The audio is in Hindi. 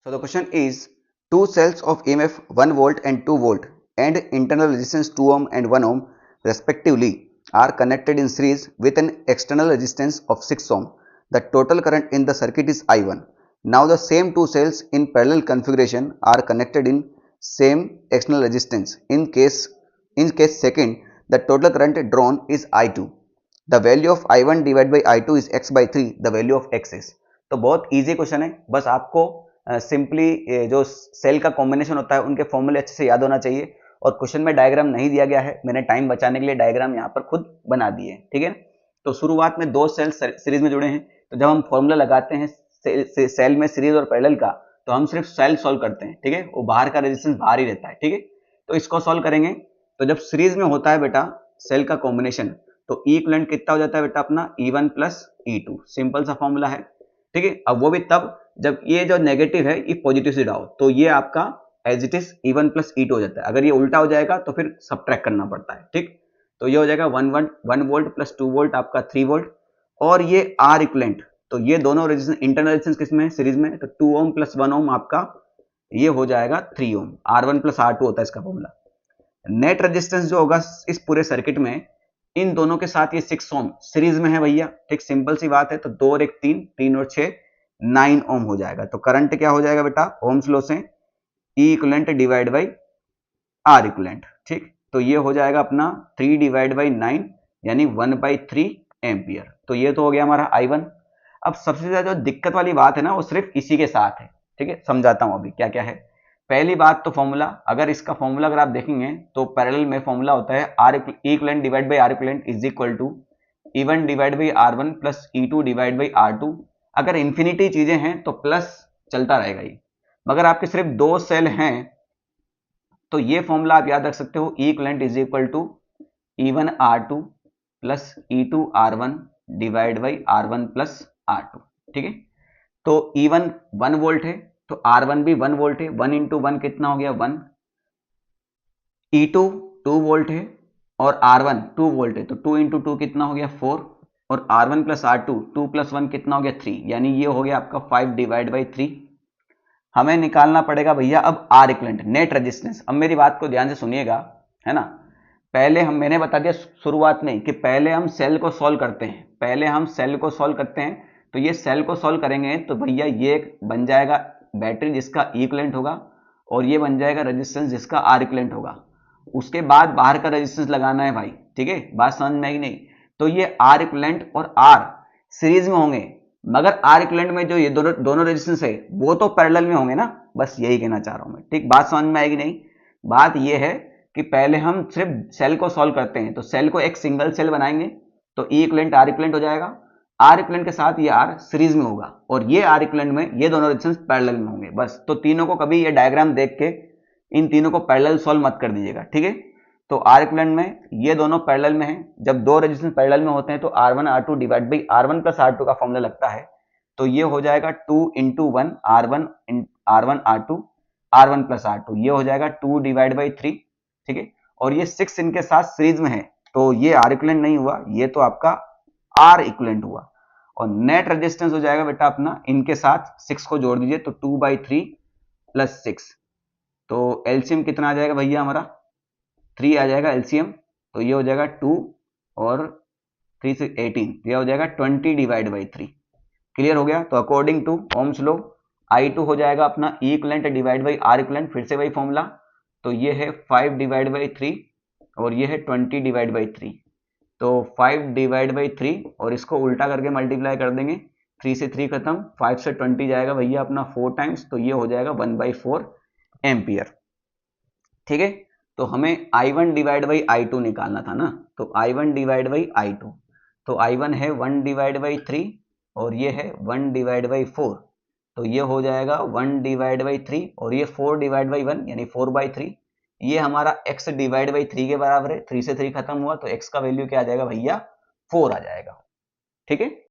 So the question is, two cells of EMF 1 volt and 2 volt and internal resistance 2 ohm and 1 ohm respectively are connected in series with an external resistance of 6 ohm. The total current in the circuit is I1. Now the same two cells in parallel configuration are connected in same external resistance. In case second, the total current drawn is I2. The value of I1 divided by I2 is x by 3. The value of x is. तो बहुत इजी क्वेश्चन है, बस आपको सिंपली जो सेल का कॉम्बिनेशन होता है उनके फॉर्मूले अच्छे से याद होना चाहिए। और क्वेश्चन में डायग्राम नहीं दिया गया है, मैंने टाइम बचाने के लिए डायग्राम यहाँ पर खुद बना दिए हैं, ठीक है। तो शुरुआत में दो सेल सीरीज में जुड़े हैं, तो जब हम फॉर्मूला लगाते हैं सेल में सीरीज और पैरेलल का, तो हम सिर्फ सेल सॉल्व करते हैं, ठीक है। वो बाहर का रेजिस्टेंस बाहर ही रहता है, ठीक है। तो इसको सॉल्व करेंगे, तो जब सीरीज में होता है बेटा सेल का कॉम्बिनेशन, तो इक्विवेलेंट कितना हो जाता है बेटा अपना E1 प्लस E2, सिंपल सा फॉर्मूला है, ठीक है। अब वो भी तब जब ये जो नेगेटिव है ये पॉजिटिव से जुड़ा हो, तो ये आपका as it is E1 plus E2 हो जाता है। अगर ये उल्टा हो जाएगा तो फिर सब्ट्रैक्ट करना पड़ता है, ठीक। तो ये हो जाएगा 1 वोल्ट प्लस 2 वोल्ट आपका 3 वोल्ट, और ये R इक्विवेलेंट, तो ये दोनों रेजिस्टेंस इंटरनल रेजिस्टेंस किसमें है, सीरीज में, तो 2 ओम प्लस 1 ओम आपका ये हो जाएगा 3 ओम। R1 प्लस R2 होता है इसका फॉर्मूला। नेट रेजिस्टेंस जो होगा इस पूरे सर्किट में, इन दोनों के साथ ये 6 ओम सीरीज में है भैया, ठीक, सिंपल सी बात है। तो 2 और 1 3, 3 और 6 9 ओम हो जाएगा। तो करंट क्या हो जाएगा बेटा ओम्स लॉ से, E equivalent divide by R equivalent, ठीक। तो ये हो जाएगा अपना 3 डिवाइड बाई 9 यानी 1/3 एम्पियर। तो ये तो हो गया हमारा I1। अब सबसे ज्यादा जो दिक्कत वाली बात है ना वो सिर्फ इसी के साथ है, ठीक है। समझाता हूं अभी क्या क्या है। पहली बात तो फॉर्मूला, अगर इसका फॉर्मूला अगर आप देखेंगे तो पैरेलल में फॉर्मूला होता है R equivalent divide by R equivalent is equal to E1 divide by R1 plus E2 divide by R2। अगर इन्फिनिटी चीजें हैं तो प्लस चलता रहेगा ये, मगर आपके सिर्फ दो सेल हैं तो ये फॉर्मूला आप याद रख सकते हो, E equivalent is equal to E1 R2 plus E2 R1 divide by R1 plus R2, ठीक है। तो E1 1 वोल्ट है तो R1 भी 1 वोल्ट है, 1 इंटू 1 कितना हो गया 1। E2 2 वोल्ट है और R1 2 वोल्ट है, तो 2 इंटू 2 कितना हो गया 4, और R1 प्लस R2 2 प्लस 1 कितना हो गया 3, यानी ये हो गया आपका 5 डिवाइड बाई 3। हमें निकालना पड़ेगा भैया अब R इक्विवेलेंट नेट रेजिस्टेंस। अब मेरी बात को ध्यान से सुनिएगा, है ना। पहले मैंने बता दिया शुरुआत में कि पहले हम सेल को सॉल्व करते हैं, पहले हम सेल को सॉल्व करते हैं। तो ये सेल को सॉल्व करेंगे तो भैया ये बन जाएगा बैटरी जिसका E इक्विवेलेंट होगा, और ये बन जाएगा रेजिस्टेंस जिसका R इक्विवेलेंट होगा। उसके बाद बाहर का रेजिस्टेंस लगाना है भाई, ठीक है, बात समझ में आई नहीं। तो ये R इक्विवेलेंट और R सीरीज में होंगे, मगर R इक्विवेलेंट में जो ये दोनों रेजिस्टेंस है वो तो पैरेलल में होंगे ना, बस यही कहना चाह रहा हूं मैं, ठीक। बात समझ में आएगी नहीं। बात ये है कि पहले हम सिर्फ सेल को सॉल्व करते हैं, तो सेल को एक सिंगल सेल बनाएंगे, तो E इक्विवेलेंट R इक्विवेलेंट हो जाएगा। R इक्विवेलेंट के साथ ये R सीरीज में होगा, और ये R इक्विवेलेंट में ये दोनों रेजिस्टेंस पैरेलल में होंगे, बस। तो तीनों को कभी ये डायग्राम देख के इन तीनों को पैरेलल सॉल्व मत कर दीजिएगा, ठीक है। तो R इक्विवेलेंट में ये दोनों पैरेलल में हैं, जब दो रेजिस्टेंस पैरेलल में होते हैं तो R1 R2 divide by R1 plus R2 का फॉर्मूला लगता है। तो ये हो जाएगा 2 into 1 R1 R2 R1 plus R2, ये हो जाएगा 2 डिवाइड बाई 3, ठीक है। और ये 6 इनके साथ सीरीज में है, तो ये R इक्विवेलेंट नहीं हुआ, ये तो आपका R इक्विवेलेंट हुआ। और नेट रेजिस्टेंस हो जाएगा बेटा अपना, इनके साथ 6 को जोड़ दीजिए तो 2/3 प्लस 6, तो एलसीएम कितना आ जाएगा भैया हमारा 3 आ जाएगा एलसीएम। तो ये हो जाएगा 2 और 3 से 18, ये हो जाएगा 20 डिवाइड बाई 3। क्लियर हो गया। तो according to Ohm's law I2 हो जाएगा अपना E equivalent divide by R equivalent, फिर से वही फॉर्मूला। तो ये है 5 डिवाइड बाई 3 और ये है 20 डिवाइड बाई 3। तो 5 डिवाइड बाई 3 और इसको उल्टा करके मल्टीप्लाई कर देंगे, 3 से 3 खत्म, 5 से 20 जाएगा भैया अपना 4 टाइम्स, तो ये हो जाएगा 1/4 एम्पियर, ठीक है। तो हमें I1 डिवाइड बाई I2 निकालना था ना, तो I1 डिवाइड बाई I2, तो I1 है 1 डिवाइड बाई 3 और ये है 1 डिवाइड बाई 4, तो ये हो जाएगा 1 डिवाइड बाई 3 और ये 4 डिवाइड बाई 1 यानी 4/3। ये हमारा x डिवाइड बाई 3 के बराबर है, 3 से 3 खत्म हुआ तो x का वैल्यू क्या आ जाएगा भैया 4 आ जाएगा, ठीक है।